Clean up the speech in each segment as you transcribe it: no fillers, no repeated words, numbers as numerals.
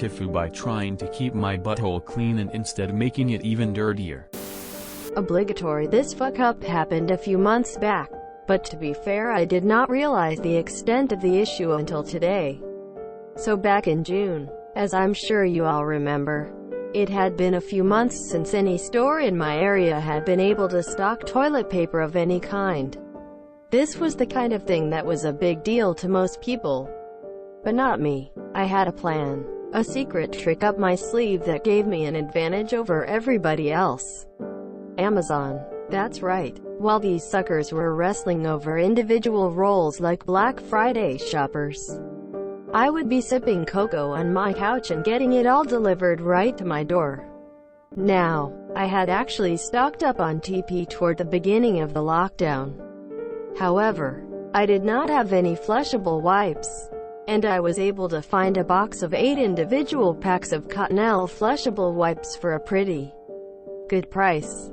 TIFU by trying to keep my butthole clean and instead making it even dirtier. Obligatory. This fuck-up happened a few months back, but to be fair, I did not realize the extent of the issue until today. So back in June, as I'm sure you all remember, it had been a few months since any store in my area had been able to stock toilet paper of any kind. This was the kind of thing that was a big deal to most people. But not me. I had a plan. A secret trick up my sleeve that gave me an advantage over everybody else. Amazon. That's right. While these suckers were wrestling over individual roles like Black Friday shoppers, I would be sipping cocoa on my couch and getting it all delivered right to my door. Now, I had actually stocked up on TP toward the beginning of the lockdown. However, I did not have any flushable wipes, and I was able to find a box of 8 individual packs of Cottonelle flushable wipes for a pretty good price.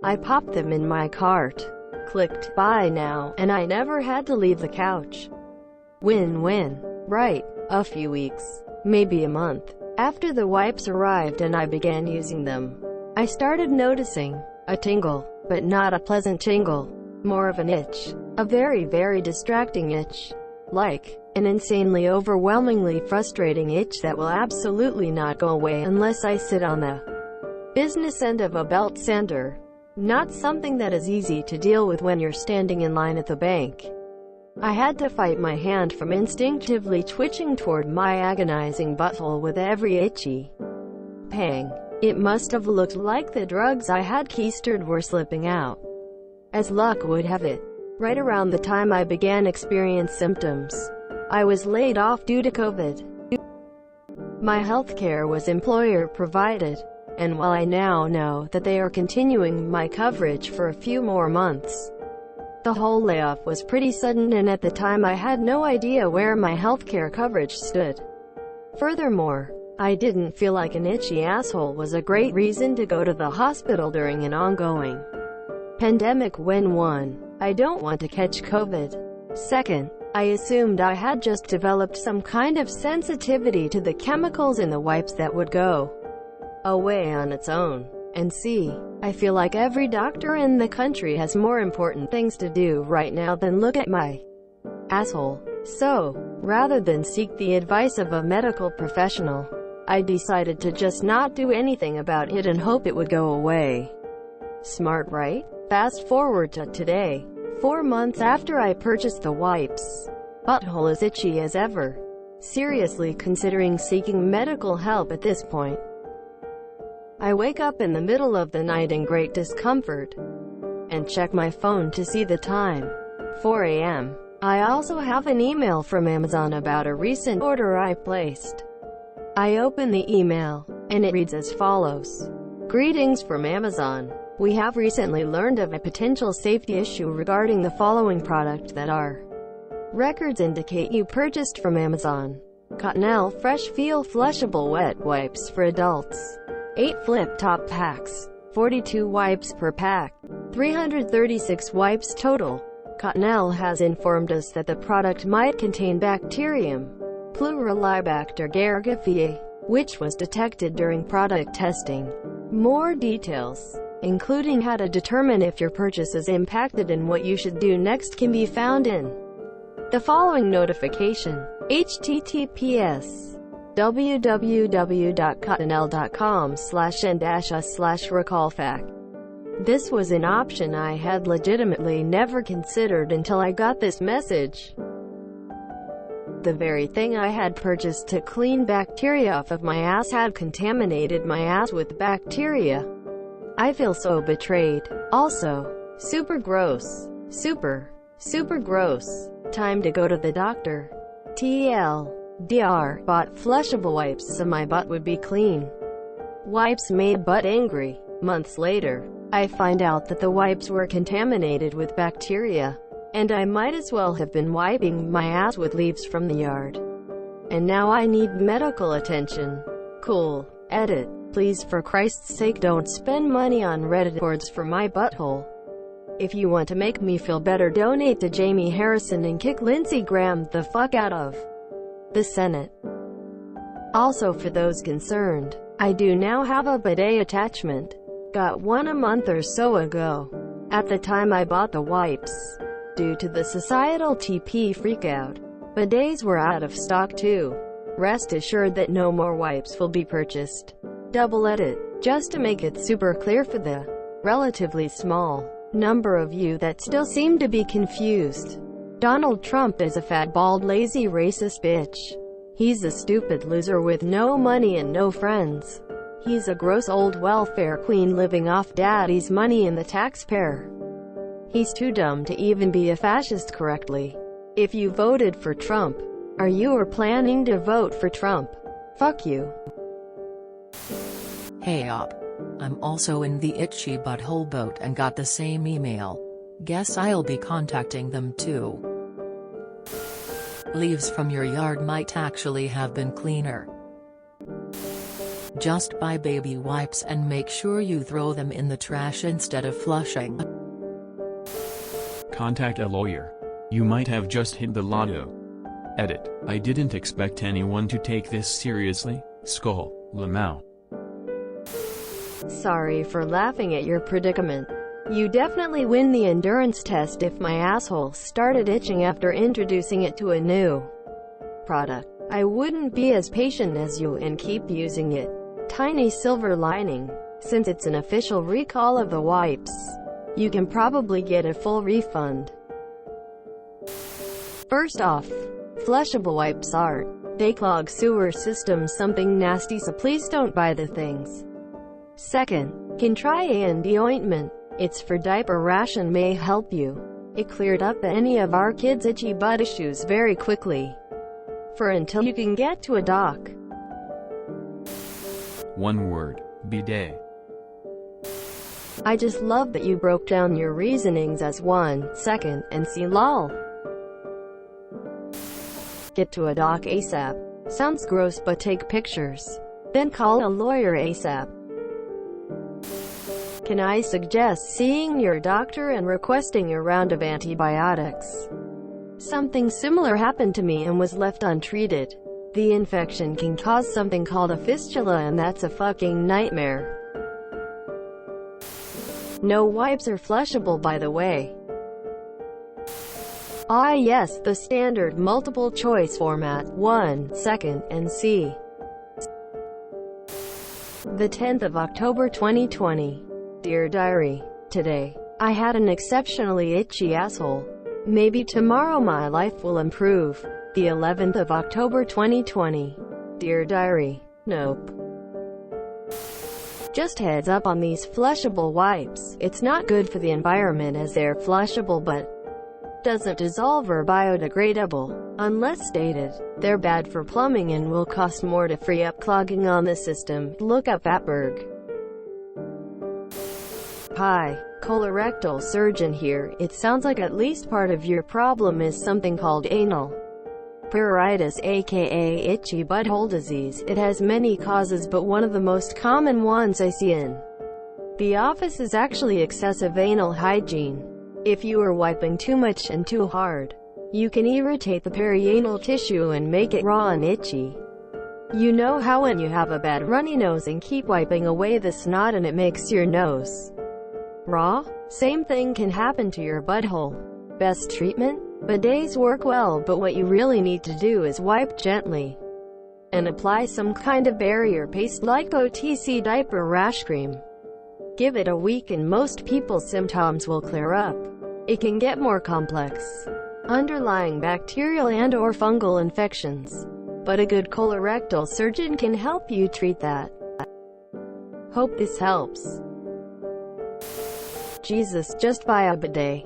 I popped them in my cart, clicked buy now, and I never had to leave the couch. Win-win. Right. A few weeks, maybe a month, after the wipes arrived and I began using them, I started noticing a tingle, but not a pleasant tingle, more of an itch. A very, very distracting itch. Like an insanely overwhelmingly frustrating itch that will absolutely not go away unless I sit on the business end of a belt sander. Not something that is easy to deal with when you're standing in line at the bank. I had to fight my hand from instinctively twitching toward my agonizing butthole with every itchy pang. It must have looked like the drugs I had keistered were slipping out. As luck would have it, right around the time I began experience symptoms, I was laid off due to COVID. My healthcare was employer provided, and while I now know that they are continuing my coverage for a few more months, the whole layoff was pretty sudden, and at the time I had no idea where my healthcare coverage stood. Furthermore, I didn't feel like an itchy asshole was a great reason to go to the hospital during an ongoing pandemic when 1. I don't want to catch COVID. 2. I assumed I had just developed some kind of sensitivity to the chemicals in the wipes that would go away on its own. And C. I feel like every doctor in the country has more important things to do right now than look at my asshole. So, rather than seek the advice of a medical professional, I decided to just not do anything about it and hope it would go away. Smart, right? Fast forward to today. 4 months after I purchased the wipes. Butthole as itchy as ever. Seriously considering seeking medical help at this point. I wake up in the middle of the night in great discomfort and check my phone to see the time. 4 a.m. I also have an email from Amazon about a recent order I placed. I open the email, and it reads as follows. Greetings from Amazon. We have recently learned of a potential safety issue regarding the following product that our records indicate you purchased from Amazon. Cottonelle Fresh Feel Flushable Wet Wipes for Adults. 8 flip-top packs. 42 wipes per pack. 336 wipes total. Cottonelle has informed us that the product might contain bacterium Pluralibacter gargifeae, which was detected during product testing. More details, including how to determine if your purchase is impacted and what you should do next, can be found in the following notification. https www.cottonelle.com/n-us/recallfact. This was an option I had legitimately never considered until I got this message. The very thing I had purchased to clean bacteria off of my ass had contaminated my ass with bacteria. I feel so betrayed. Also, super gross. Super gross. Time to go to the doctor. TLDR, bought flushable wipes so my butt would be clean. Wipes made butt angry. Months later, I find out that the wipes were contaminated with bacteria, and I might as well have been wiping my ass with leaves from the yard. And now I need medical attention. Cool. Edit. Please, for Christ's sake, don't spend money on Reddit boards for my butthole. If you want to make me feel better, donate to Jamie Harrison and kick Lindsey Graham the fuck out of the Senate. Also, for those concerned, I do now have a bidet attachment. Got one a month or so ago. At the time I bought the wipes, due to the societal TP freakout, bidets were out of stock too. Rest assured that no more wipes will be purchased. Double edit. Just to make it super clear for the relatively small number of you that still seem to be confused. Donald Trump is a fat, bald, lazy, racist bitch. He's a stupid loser with no money and no friends. He's a gross old welfare queen living off daddy's money and the taxpayer. He's too dumb to even be a fascist correctly. If you voted for Trump, are you or planning to vote for Trump? Fuck you. Hey up. I'm also in the itchy butthole boat and got the same email. Guess I'll be contacting them too. Leaves from your yard might actually have been cleaner. Just buy baby wipes and make sure you throw them in the trash instead of flushing. Contact a lawyer. You might have just hit the lotto. Edit. I didn't expect anyone to take this seriously. Skull, Lamau. Sorry for laughing at your predicament. You definitely win the endurance test if my asshole started itching after introducing it to a new product. I wouldn't be as patient as you and keep using it. Tiny silver lining. Since it's an official recall of the wipes, you can probably get a full refund. First off, flushable wipes aren't. They clog sewer systems, something nasty, so please don't buy the things. Second, can try A&D ointment. It's for diaper rash and may help you. It cleared up any of our kids' itchy butt issues very quickly. For until you can get to a doc. One word, bidet. I just love that you broke down your reasonings as 1 second and see lol. Get to a doc ASAP. Sounds gross, but take pictures. Then call a lawyer ASAP. Can I suggest seeing your doctor and requesting a round of antibiotics? Something similar happened to me and was left untreated. The infection can cause something called a fistula, and that's a fucking nightmare. No wipes are flushable, by the way. Ah yes, the standard multiple choice format, 1 second, and see. The 10th of October 2020. Dear Diary. Today, I had an exceptionally itchy asshole. Maybe tomorrow my life will improve. The 11th of October 2020. Dear Diary. Nope. Just heads up on these flushable wipes. It's not good for the environment as they're flushable but doesn't dissolve or biodegradable. Unless stated, they're bad for plumbing and will cost more to free up clogging on the system. Look up Atberg. Hi, colorectal surgeon here. It sounds like at least part of your problem is something called anal pruritus, aka itchy butthole disease. It has many causes, but one of the most common ones I see in the office is actually excessive anal hygiene. If you are wiping too much and too hard, you can irritate the perianal tissue and make it raw and itchy. You know how when you have a bad runny nose and keep wiping away the snot and it makes your nose raw? Same thing can happen to your butthole. Best treatment? Bidets work well, but what you really need to do is wipe gently and apply some kind of barrier paste like OTC diaper rash cream. Give it a week and most people's symptoms will clear up. It can get more complex, underlying bacterial and/or fungal infections, but a good colorectal surgeon can help you treat that. Hope this helps. Jesus, just buy a bidet.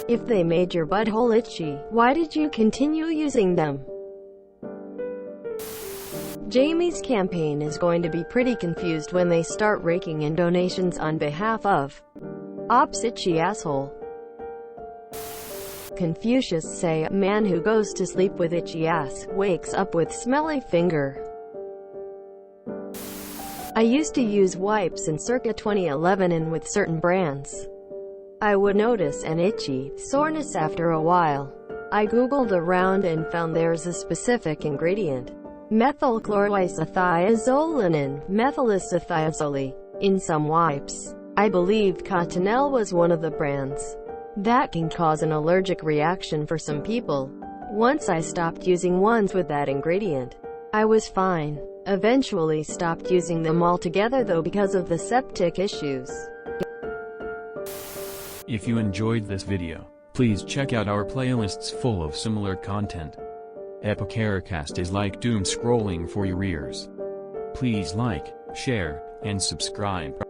If they made your butthole itchy, why did you continue using them? Jamie's campaign is going to be pretty confused when they start raking in donations on behalf of Ops itchy asshole. Confucius say, a man who goes to sleep with itchy ass, wakes up with smelly finger. I used to use wipes in circa 2011 and with certain brands, I would notice an itchy soreness after a while. I googled around and found there's a specific ingredient, methylchloroisothiazolinone, methylisothiazole, in some wipes. I believed Cottonelle was one of the brands. That can cause an allergic reaction for some people. Once I stopped using ones with that ingredient, I was fine. Eventually stopped using them altogether though because of the septic issues. If you enjoyed this video, please check out our playlists full of similar content. Epicaricast is like doom scrolling for your ears. Please like, share, and subscribe.